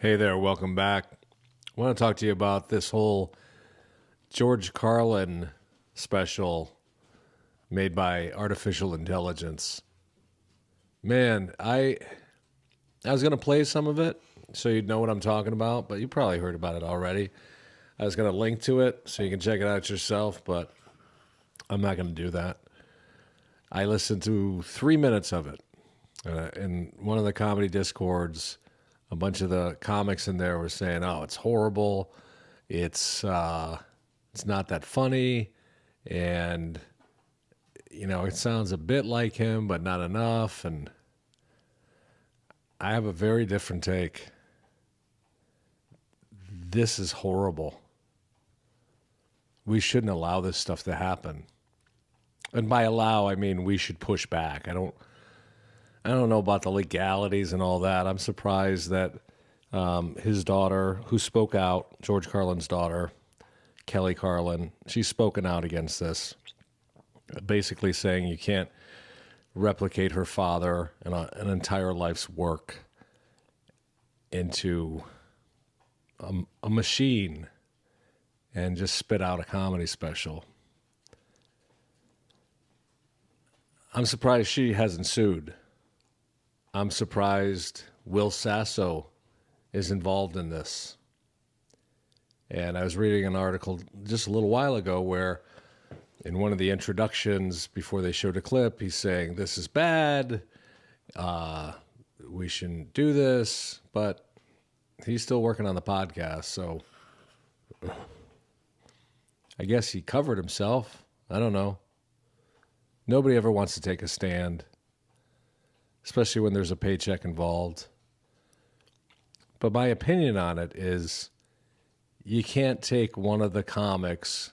Hey there, welcome back. I want to talk to you about this whole George Carlin special made by artificial intelligence. Man, I was going to play some of it so you'd know what I'm talking about, but you probably heard about it already. I was going to link to it so you can check it out yourself, but I'm not going to do that. I listened to 3 minutes of it. In one of the comedy discords, a bunch of the comics in there were saying, "Oh, it's horrible. It's not that funny, and it sounds a bit like him, but not enough." And I have a very different take. This is horrible. We shouldn't allow this stuff to happen. And by allow, I mean we should push back. I don't know about the legalities and all that. I'm surprised that his daughter, who spoke out, George Carlin's daughter, Kelly Carlin, she's spoken out against this, basically saying you can't replicate her father and an entire life's work into a machine and just spit out a comedy special. I'm surprised she hasn't sued. I'm surprised Will Sasso is involved in this. And I was reading an article just a little while ago where in one of the introductions before they showed a clip, he's saying, "This is bad. We shouldn't do this." But he's still working on the podcast. So I guess he covered himself. I don't know. Nobody ever wants to take a stand, especially when there's a paycheck involved. But my opinion on it is you can't take one of the comics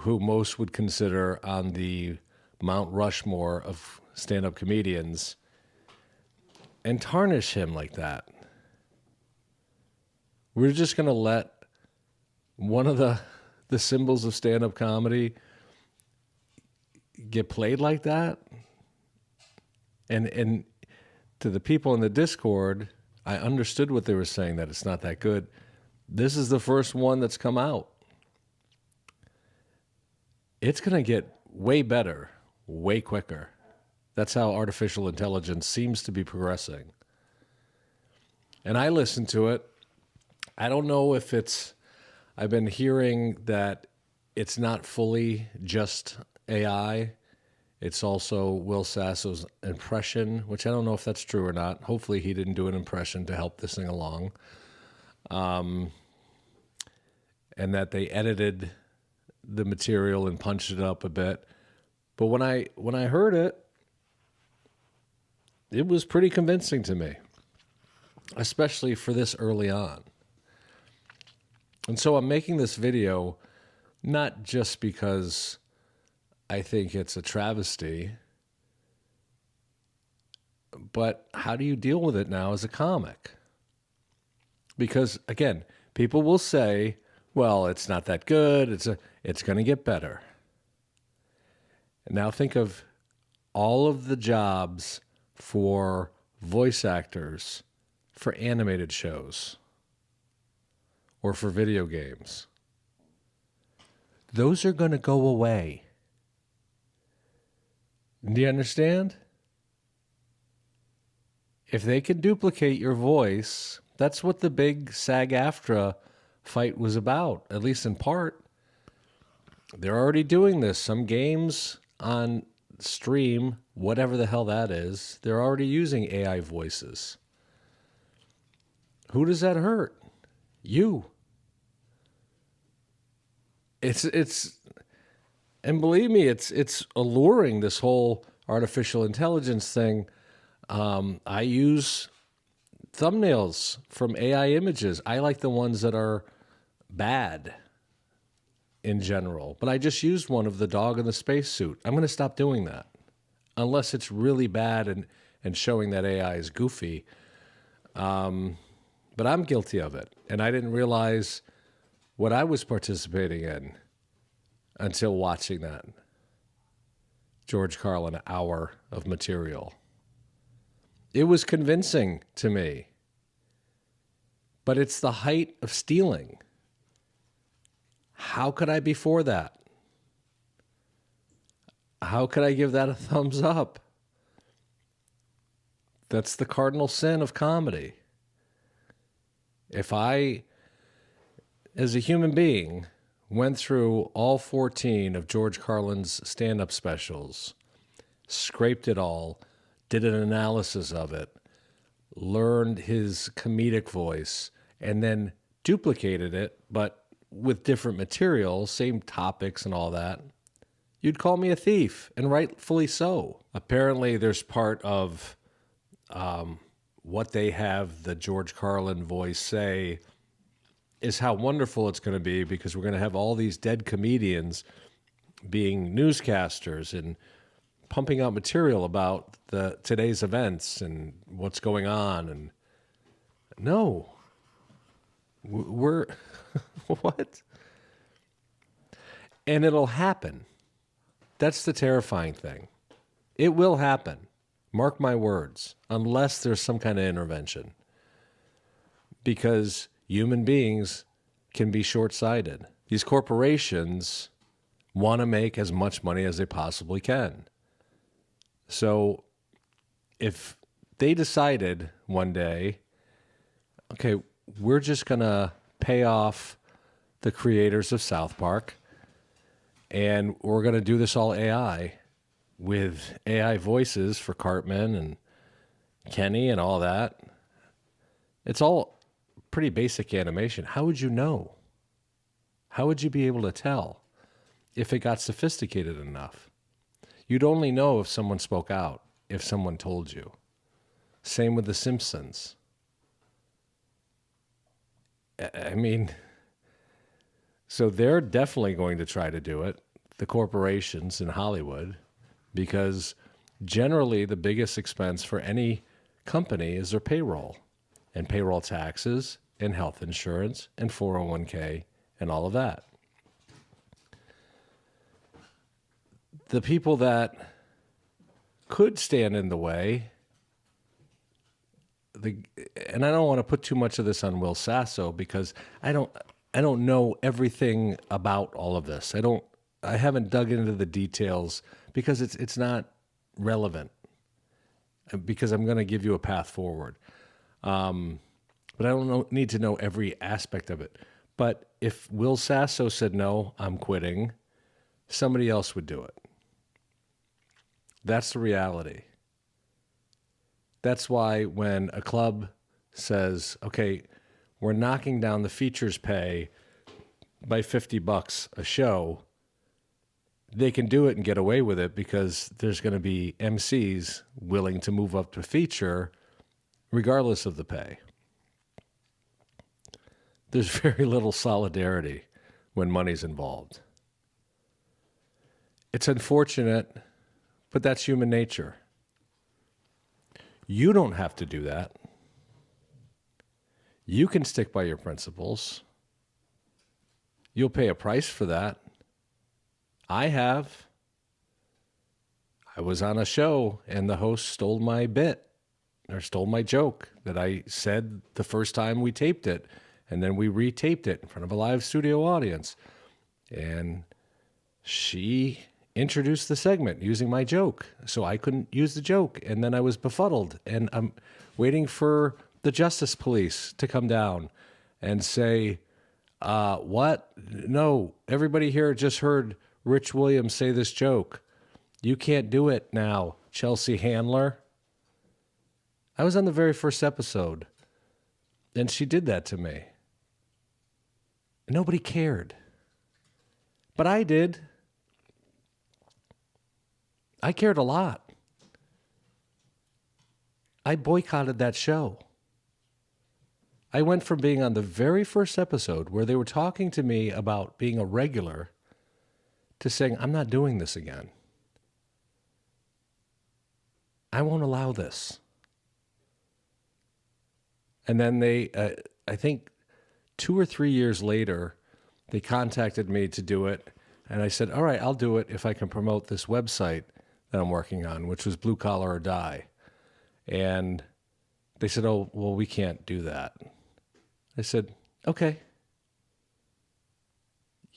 who most would consider on the Mount Rushmore of stand-up comedians and tarnish him like that. We're just going to let one of the symbols of stand-up comedy get played like that? And to the people in the Discord, I understood what they were saying, that it's not that good. This is the first one that's come out. It's going to get way better, way quicker. That's how artificial intelligence seems to be progressing. And I listened to it. I don't know if I've been hearing that it's not fully just AI. It's also Will Sasso's impression, which I don't know if that's true or not. Hopefully he didn't do an impression to help this thing along. And that they edited the material and punched it up a bit. But when I heard it, it was pretty convincing to me, especially for this early on. And so I'm making this video not just because I think it's a travesty, but how do you deal with it now as a comic? Because again, people will say, "Well, it's not that good. It's going to get better." And now think of all of the jobs for voice actors for animated shows or for video games. Those are going to go away. Do you understand? If they can duplicate your voice, that's what the big SAG-AFTRA fight was about, at least in part. They're already doing this. Some games on stream, whatever the hell that is, they're already using AI voices. Who does that hurt? You. And believe me, it's alluring, this whole artificial intelligence thing. I use thumbnails from AI images. I like the ones that are bad in general. But I just used one of the dog in the spacesuit. I'm going to stop doing that. Unless it's really bad and showing that AI is goofy. But I'm guilty of it. And I didn't realize what I was participating in until watching that George Carlin hour of material. It was convincing to me. But it's the height of stealing. How could I be for that? How could I give that a thumbs up? That's the cardinal sin of comedy. If I, as a human being, went through all 14 of George Carlin's stand-up specials, scraped it all, did an analysis of it, learned his comedic voice, and then duplicated it, but with different material, same topics and all that, you'd call me a thief, and rightfully so. Apparently, there's part of what they have the George Carlin voice say is how wonderful it's going to be because we're going to have all these dead comedians being newscasters and pumping out material about today's events and what's going on. And no, we're what? And it'll happen. That's the terrifying thing. It will happen. Mark my words, unless there's some kind of intervention. Because human beings can be short-sighted. These corporations want to make as much money as they possibly can. So if they decided one day, okay, we're just going to pay off the creators of South Park, and we're going to do this all AI with AI voices for Cartman and Kenny and all that. It's all pretty basic animation. How would you know? How would you be able to tell if it got sophisticated enough? You'd only know if someone spoke out, if someone told you. Same with The Simpsons. I mean, so they're definitely going to try to do it, the corporations in Hollywood, because generally the biggest expense for any company is their payroll and payroll taxes and health insurance and 401k and all of that. The people that could stand in the way, and I don't want to put too much of this on Will Sasso because I don't know everything about all of this. I haven't dug into the details because it's not relevant, because I'm going to give you a path forward. But I don't need to know every aspect of it. But if Will Sasso said, no, I'm quitting, somebody else would do it. That's the reality. That's why when a club says, okay, we're knocking down the features pay by $50 a show, they can do it and get away with it because there's going to be MCs willing to move up to feature regardless of the pay. There's very little solidarity when money's involved. It's unfortunate, but that's human nature. You don't have to do that. You can stick by your principles. You'll pay a price for that. I have. I was on a show and the host stole my bit or stole my joke that I said the first time we taped it. And then we retaped it in front of a live studio audience. And she introduced the segment using my joke. So I couldn't use the joke. And then I was befuddled. And I'm waiting for the Justice Police to come down and say, what? No, everybody here just heard Rich Williams say this joke. You can't do it now, Chelsea Handler. I was on the very first episode, and she did that to me. Nobody cared. But I did. I cared a lot. I boycotted that show. I went from being on the very first episode where they were talking to me about being a regular to saying, I'm not doing this again. I won't allow this. And then they, I think 2 or 3 years later, they contacted me to do it. And I said, all right, I'll do it if I can promote this website that I'm working on, which was Blue Collar or Die. And they said, oh, well, we can't do that. I said, okay,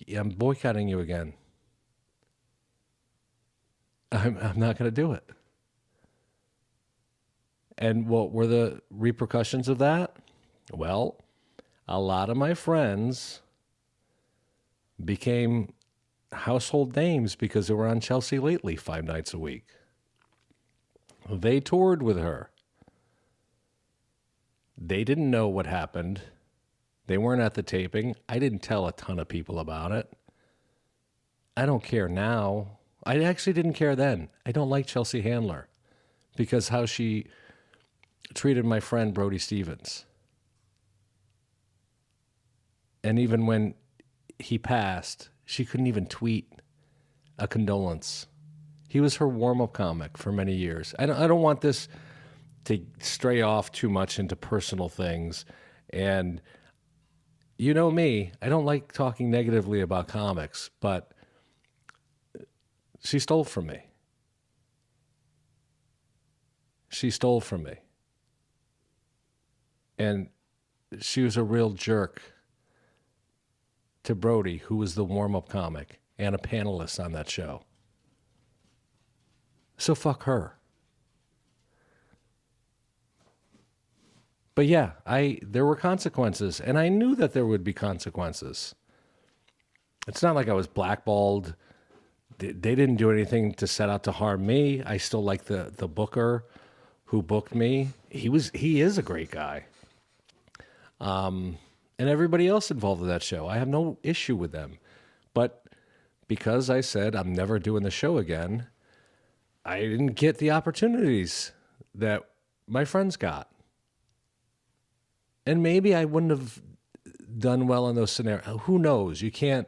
yeah, I'm boycotting you again. I'm not going to do it. And what were the repercussions of that? Well, a lot of my friends became household names because they were on Chelsea Lately 5 nights a week. They toured with her. They didn't know what happened. They weren't at the taping. I didn't tell a ton of people about it. I don't care now. I actually didn't care then. I don't like Chelsea Handler because how she treated my friend Brody Stevens. And even when he passed, she couldn't even tweet a condolence. He was her warm-up comic for many years. I don't want this to stray off too much into personal things. And you know me, I don't like talking negatively about comics, but she stole from me. She stole from me. And she was a real jerk to Brody, who was the warm-up comic and a panelist on that show. So fuck her. But yeah, there were consequences, and I knew that there would be consequences. It's not like I was blackballed. They didn't do anything to set out to harm me. I still like the booker who booked me. He is a great guy. And everybody else involved in that show, I have no issue with them. But because I said I'm never doing the show again, I didn't get the opportunities that my friends got. And maybe I wouldn't have done well in those scenarios. Who knows? You can't,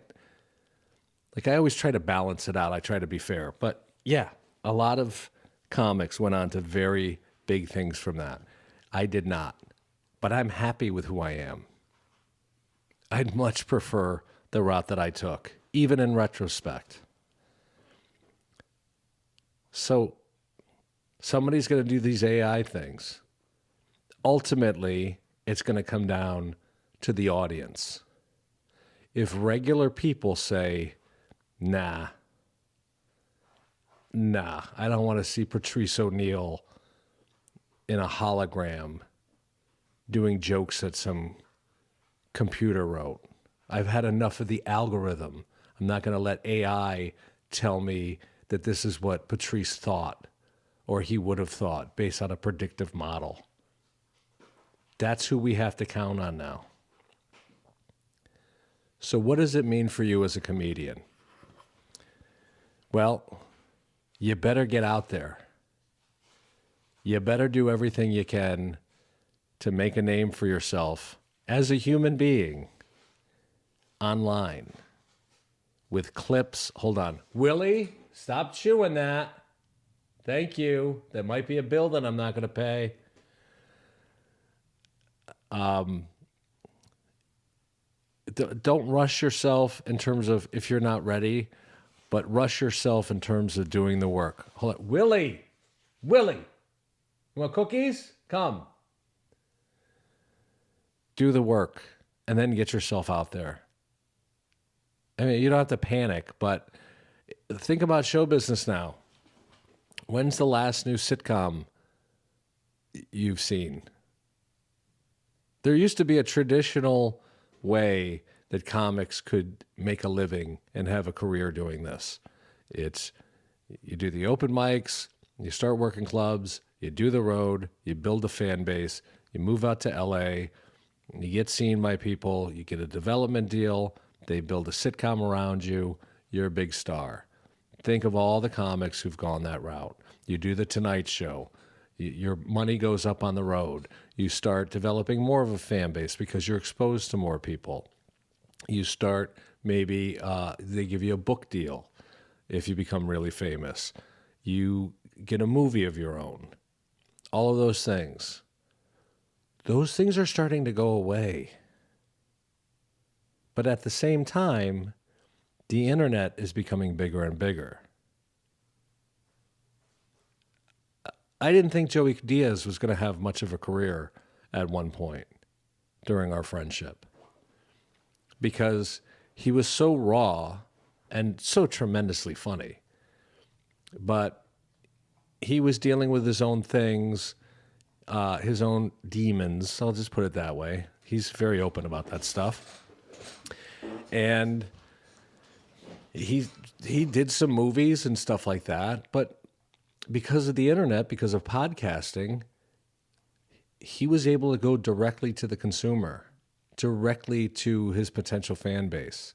like, I always try to balance it out. I try to be fair. But yeah, a lot of comics went on to very big things from that. I did not. But I'm happy with who I am. I'd much prefer the route that I took, even in retrospect. So somebody's going to do these AI things. Ultimately, it's going to come down to the audience. If regular people say, nah, I don't want to see Patrice O'Neill in a hologram doing jokes that some computer wrote. I've had enough of the algorithm. I'm not going to let AI tell me that this is what Patrice thought or he would have thought based on a predictive model. That's who we have to count on now. So what does it mean for you as a comedian? Well, you better get out there. You better do everything you can to make a name for yourself as a human being online with clips. Hold on. Willie, stop chewing that. Thank you. There might be a bill that I'm not going to pay. Don't rush yourself in terms of if you're not ready, but rush yourself in terms of doing the work. Hold on. Willie, you want cookies? Come. Do the work and then get yourself out there. I mean, you don't have to panic, but think about show business now. When's the last new sitcom you've seen? There used to be a traditional way that comics could make a living and have a career doing this. It's you do the open mics, you start working clubs, you do the road, you build a fan base, you move out to LA, you get seen by people, you get a development deal, they build a sitcom around you, you're a big star. Think of all the comics who've gone that route. You do the Tonight Show. Your money goes up on the road. You start developing more of a fan base because you're exposed to more people. You start, maybe they give you a book deal if you become really famous. You get a movie of your own. All of those things. Those things are starting to go away. But at the same time, the internet is becoming bigger and bigger. I didn't think Joey Diaz was going to have much of a career at one point. during our friendship because he was so raw and so tremendously funny. But he was dealing with his own things, his own demons. I'll just put it that way. He's very open about that stuff. And he did some movies and stuff like that. But because of the internet, because of podcasting, he was able to go directly to the consumer, directly to his potential fan base.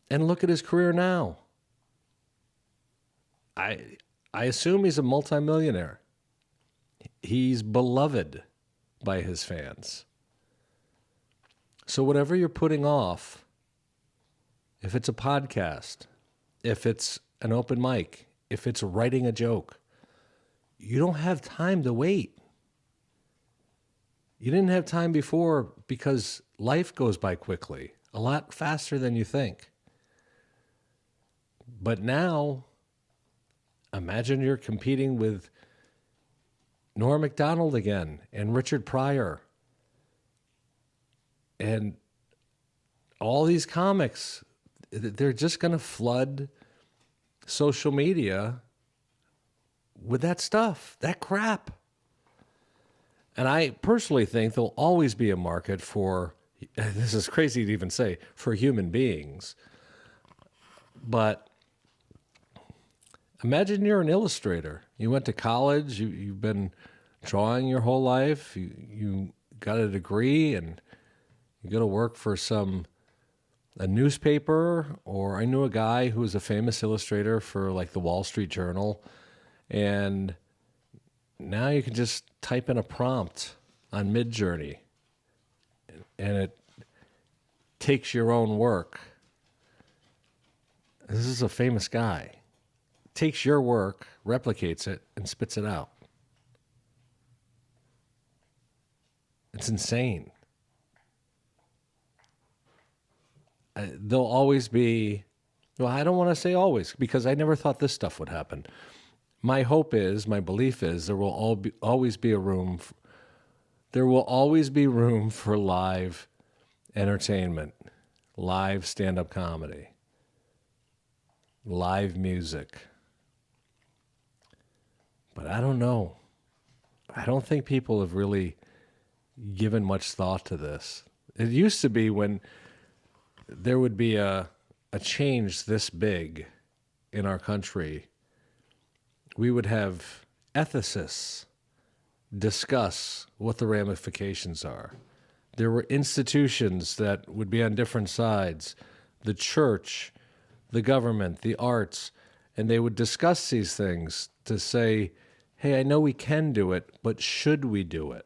And look at his career now. I assume he's a multimillionaire. He's beloved by his fans. So whatever you're putting off, if it's a podcast, if it's an open mic, if it's writing a joke, you don't have time to wait. You didn't have time before because life goes by quickly, a lot faster than you think. But now, imagine you're competing with Norm Macdonald again and Richard Pryor and all these comics. They're just going to flood social media with that stuff, that crap. And I personally think there'll always be a market for, this is crazy to even say, for human beings. But imagine you're an illustrator. You went to college, you've been drawing your whole life, you got a degree, and you go to work for a newspaper, or I knew a guy who was a famous illustrator for like the Wall Street Journal, and now you can just type in a prompt on Midjourney, and it takes your own work. This is a famous guy. Takes your work, replicates it, and spits it out. It's insane. There'll always be, well, I don't want to say always, because I never thought this stuff would happen. My hope is, my belief is, there will always be room for live entertainment, live stand-up comedy, live music. But I don't know. I don't think people have really given much thought to this. It used to be when there would be a change this big in our country, we would have ethicists discuss what the ramifications are. There were institutions that would be on different sides, the church, the government, the arts, and they would discuss these things to say, hey, I know we can do it, but should we do it?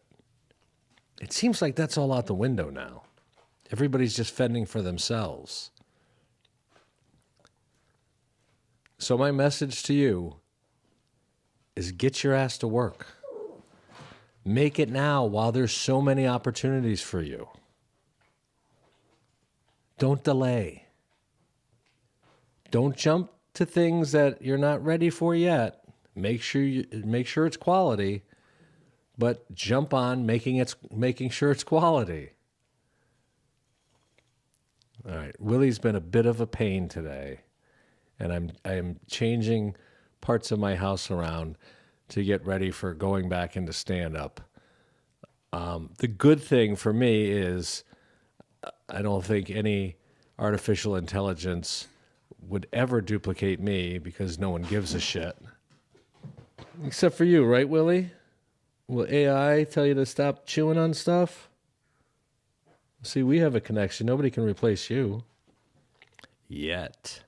It seems like that's all out the window now. Everybody's just fending for themselves. So my message to you is get your ass to work. Make it now while there's so many opportunities for you. Don't delay. Don't jump to things that you're not ready for yet. Make sure it's quality, but jump on making sure it's quality. All right, Willie's been a bit of a pain today, and I'm changing parts of my house around to get ready for going back into stand-up. The good thing for me is I don't think any artificial intelligence would ever duplicate me because no one gives a shit. Except for you, right, Willie? Will AI tell you to stop chewing on stuff? See, we have a connection. Nobody can replace you. Yet.